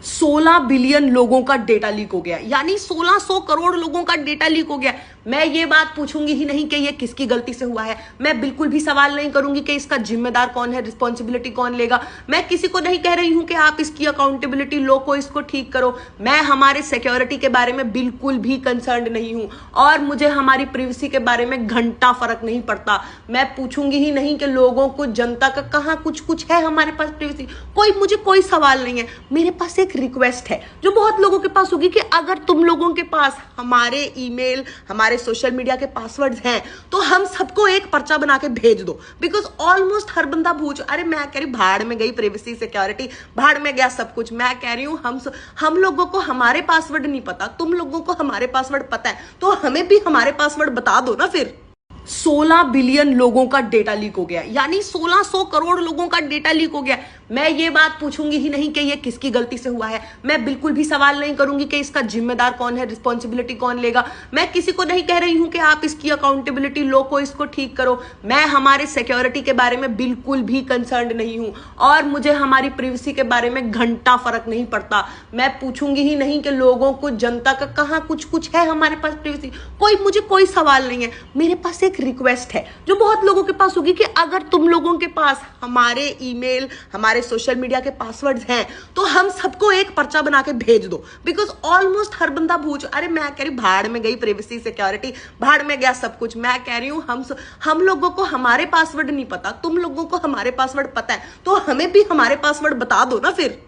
16 billion लोगों का data leak हो गया, यानी 1600 करोड़ लोगों का डेटा लीक हो गया। मैं ये बात पूछूंगी ही नहीं कि ये किसकी गलती से हुआ है। मैं बिल्कुल भी सवाल नहीं करूंगी कि इसका जिम्मेदार कौन है, रिस्पॉन्सिबिलिटी कौन लेगा। मैं किसी को नहीं कह रही हूं कि आप इसकी अकाउंटेबिलिटी लो, को इसको ठीक करो। मैं हमारे सिक्योरिटी के बारे में बिल्कुल भी कंसर्न नहीं हूं और मुझे हमारी प्राइवेसी के बारे में घंटा फर्क नहीं पड़ता। मैं पूछूंगी ही नहीं कि लोगों को, जनता का कहां कुछ है हमारे पास प्राइवेसी। मुझे कोई सवाल नहीं है। मेरे पास एक रिक्वेस्ट है जो बहुत लोगों के पास होगी कि अगर तुम लोगों के पास हमारे ईमेल, हमारे सोशल मीडिया के पासवर्ड्स हैं तो हम सबको एक पर्चा बना के भेज दो। बिकॉज ऑलमोस्ट हर बंदा अरे मैं कह रही भाड़ में गई प्राइवेसी, सिक्योरिटी, भाड़ में गया सब कुछ। मैं कह रही हूं हम लोगों को हमारे पासवर्ड नहीं पता, तुम लोगों को हमारे पासवर्ड पता है, तो हमें भी हमारे पासवर्ड बता दो ना। फिर 16 बिलियन लोगों का डेटा लीक हो गया, यानी 1600 करोड़ लोगों का डेटा लीक हो गया। मैं ये बात पूछूंगी ही नहीं कि ये किसकी गलती से हुआ है। मैं बिल्कुल भी सवाल नहीं करूंगी कि इसका जिम्मेदार कौन है, रिस्पॉन्सिबिलिटी कौन लेगा। मैं किसी को नहीं कह रही हूं कि आप इसकी अकाउंटेबिलिटी लो, को इसको ठीक करो। मैं हमारे सिक्योरिटी के बारे में बिल्कुल भी कंसर्न नहीं हूं और मुझे हमारी प्राइवेसी के बारे में घंटा फर्क नहीं पड़ता। मैं पूछूंगी ही नहीं कि लोगों को, जनता का कहां कुछ है हमारे पास प्राइवेसी। मुझे कोई सवाल नहीं है। मेरे पास एक रिक्वेस्ट है जो बहुत लोगों के पास होगी कि अगर तुम लोगों के पास हमारे ईमेल, हमारे सोशल मीडिया के पासवर्ड्स हैं तो हम सबको एक पर्चा बना के भेज दो। बिकॉज ऑलमोस्ट हर बंदा अरे मैं कह रही भाड़ में गई प्राइवेसी, सिक्योरिटी, भाड़ में गया सब कुछ। मैं कह रही हूं हम लोगों को हमारे पासवर्ड नहीं पता, तुम लोगों को हमारे पासवर्ड पता है, तो हमें भी हमारे पासवर्ड बता दो ना। फिर